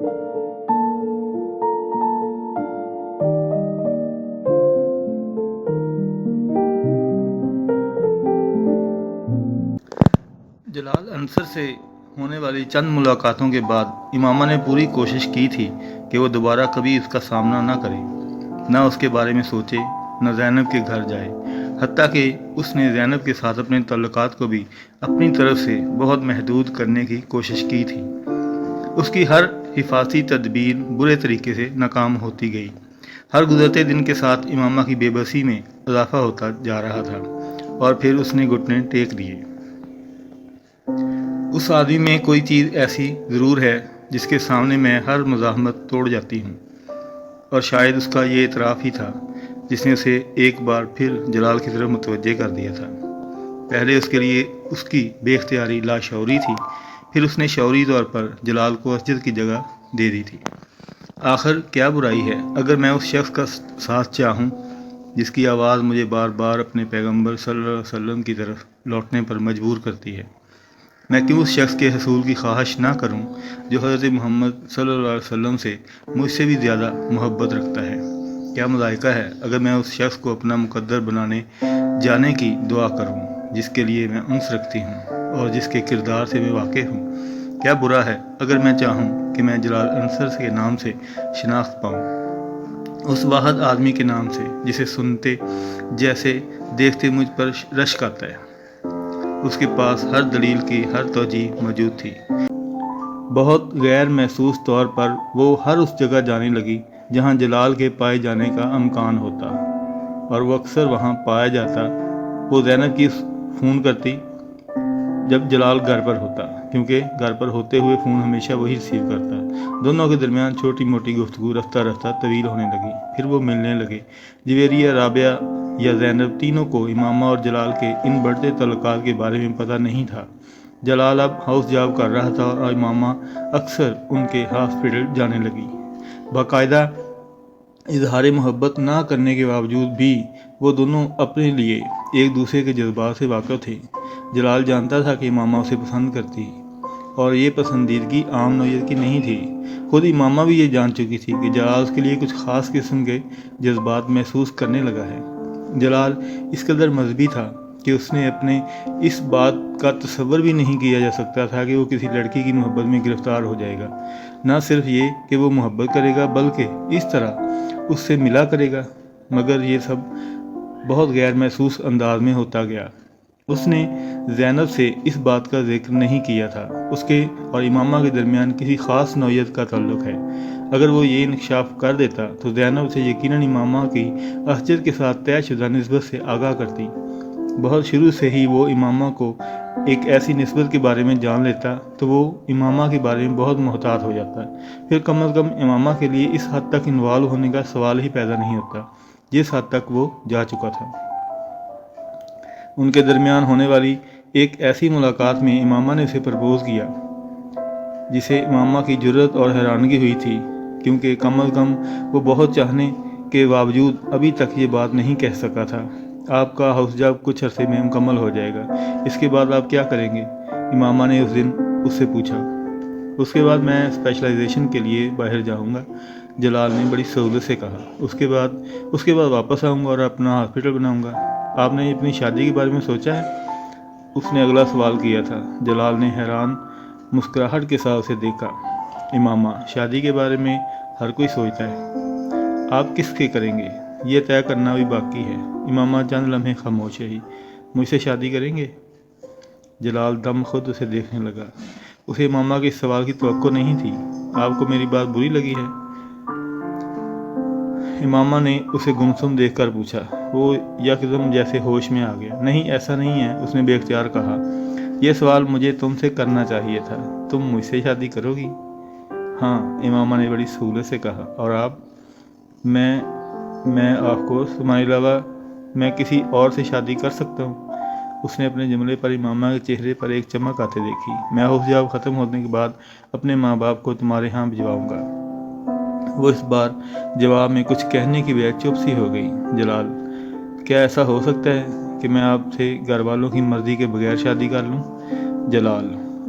جلال انصر سے ہونے والی چند ملاقاتوں کے بعد امامہ نے پوری کوشش کی تھی کہ وہ دوبارہ کبھی اس کا سامنا نہ کرے، نہ اس کے بارے میں سوچے، نہ زینب کے گھر جائے، حتیٰ کہ اس نے زینب کے ساتھ اپنے تعلقات کو بھی اپنی طرف سے بہت محدود کرنے کی کوشش کی تھی۔ اس کی ہر حفاظتی تدبیر برے طریقے سے ناکام ہوتی گئی۔ ہر گزرتے دن کے ساتھ امامہ کی بے بسی میں اضافہ ہوتا جا رہا تھا، اور پھر اس نے گھٹنے ٹیک لیے۔ اس آدمی میں کوئی چیز ایسی ضرور ہے جس کے سامنے میں ہر مزاحمت توڑ جاتی ہوں، اور شاید اس کا یہ اعتراف ہی تھا جس نے اسے ایک بار پھر جلال کی طرف متوجہ کر دیا تھا۔ پہلے اس کے لیے اس کی بے اختیاری لاشعوری تھی، پھر اس نے شعوری طور پر جلال کو اسجد کی جگہ دے دی تھی۔ آخر کیا برائی ہے اگر میں اس شخص کا ساتھ چاہوں جس کی آواز مجھے بار بار اپنے پیغمبر صلی اللہ علیہ وسلم کی طرف لوٹنے پر مجبور کرتی ہے؟ میں کیوں اس شخص کے حصول کی خواہش نہ کروں جو حضرت محمد صلی اللہ علیہ وسلم سے مجھ سے بھی زیادہ محبت رکھتا ہے؟ کیا مذائقہ ہے اگر میں اس شخص کو اپنا مقدر بنانے جانے کی دعا کروں جس کے لیے میں انس رکھتی ہوں اور جس کے کردار سے میں واقف ہوں؟ کیا برا ہے اگر میں چاہوں کہ میں جلال انصر کے نام سے شناخت پاؤں، اس واحد آدمی کے نام سے جسے سنتے جیسے دیکھتے مجھ پر رشک آتا ہے؟ اس کے پاس ہر دلیل کی ہر توجیہ موجود تھی۔ بہت غیر محسوس طور پر وہ ہر اس جگہ جانے لگی جہاں جلال کے پائے جانے کا امکان ہوتا، اور وہ اکثر وہاں پایا جاتا۔ وہ زینب کی فون کرتی جب جلال گھر پر ہوتا، کیونکہ گھر پر ہوتے ہوئے فون ہمیشہ وہی ریسیو کرتا۔ دونوں کے درمیان چھوٹی موٹی گفتگو رفتہ رفتہ طویل ہونے لگی، پھر وہ ملنے لگے۔ جویریہ، رابعہ یا زینب، تینوں کو امامہ اور جلال کے ان بڑھتے تعلقات کے بارے میں پتہ نہیں تھا۔ جلال اب ہاؤس جاب کر رہا تھا اور امامہ اکثر ان کے ہاسپٹل جانے لگی۔ باقاعدہ اظہار محبت نہ کرنے کے باوجود بھی وہ دونوں اپنے لیے ایک دوسرے کے جذبات سے واقف تھے۔ جلال جانتا تھا کہ امامہ اسے پسند کرتی، اور یہ پسندیدگی عام نوعیت کی نہیں تھی۔ خود امامہ بھی یہ جان چکی تھی کہ جلال اس کے لیے کچھ خاص قسم کے جذبات محسوس کرنے لگا ہے۔ جلال اس قدر مذہبی تھا کہ اس نے اپنے اس بات کا تصور بھی نہیں کیا جا سکتا تھا کہ وہ کسی لڑکی کی محبت میں گرفتار ہو جائے گا۔ نہ صرف یہ کہ وہ محبت کرے گا بلکہ اس طرح اس سے ملا کرے گا، مگر یہ سب بہت غیر محسوس انداز میں ہوتا گیا۔ اس نے زینب سے اس بات کا ذکر نہیں کیا تھا۔ اس کے اور امامہ کے درمیان کسی خاص نوعیت کا تعلق ہے۔ اگر وہ یہ انکشاف کر دیتا تو زینب سے یقیناً امامہ کی اسجد کے ساتھ طے شدہ نسبت سے آگاہ کرتی۔ بہت شروع سے ہی وہ امامہ کو ایک ایسی نسبت کے بارے میں جان لیتا تو وہ امامہ کے بارے میں بہت محتاط ہو جاتا، پھر کم از کم امامہ کے لیے اس حد تک انوالو ہونے کا سوال ہی پیدا نہیں ہوتا جس حد تک وہ جا چکا تھا۔ ان کے درمیان ہونے والی ایک ایسی ملاقات میں امامہ نے اسے پرپوز کیا جسے امامہ کی جرأت اور حیرانگی ہوئی تھی، کیونکہ کم از کم وہ بہت چاہنے کے باوجود ابھی تک یہ بات نہیں کہہ سکا تھا۔ آپ کا ہاؤس جاب کچھ عرصے میں مکمل ہو جائے گا، اس کے بعد آپ کیا کریں گے؟ امامہ نے اس دن اس سے پوچھا۔ اس کے بعد میں اسپیشلائزیشن کے لیے باہر جاؤں گا، جلال نے بڑی سہولت سے کہا۔ اس کے بعد واپس آؤں گا اور اپنا ہاسپٹل بناؤں گا۔ آپ نے اپنی شادی کے بارے میں سوچا ہے؟ اس نے اگلا سوال کیا تھا۔ جلال نے حیران مسکراہٹ کے ساتھ اسے دیکھا۔ امامہ: شادی کے بارے میں ہر کوئی سوچتا ہے، آپ کس کے کریں گے یہ طے کرنا بھی باقی ہے۔ امامہ چند لمحے خاموش رہی۔ مجھ سے شادی کریں گے؟ جلال دم خود اسے دیکھنے لگا۔ اسے امامہ کے اس سوال کی توقع نہیں تھی۔ آپ کو میری بات بری لگی ہے؟ امامہ نے اسے گمسم دیکھ کر پوچھا۔ وہ یکدم جیسے ہوش میں آ گیا۔ نہیں، ایسا نہیں ہے، اس نے بے اختیار کہا۔ یہ سوال مجھے تم سے کرنا چاہیے تھا۔ تم مجھ سے شادی کرو گی؟ ہاں، امامہ نے بڑی سہولت سے کہا۔ اور آپ؟ میں آف کورس، تمہارے علاوہ میں کسی اور سے شادی کر سکتا ہوں؟ اس نے اپنے جملے پر امامہ کے چہرے پر ایک چمک آتے دیکھی۔ میں ہاؤس جاب ختم ہونے کے بعد اپنے ماں باپ کو تمہارے ہاں بھجواؤں گا۔ وہ اس بار جواب میں کچھ کہنے کی بجائے چپ سی ہو گئی۔ جلال: کیا ایسا ہو سکتا ہے کہ میں آپ سے گھر والوں کی مرضی کے بغیر شادی کر لوں؟ جلال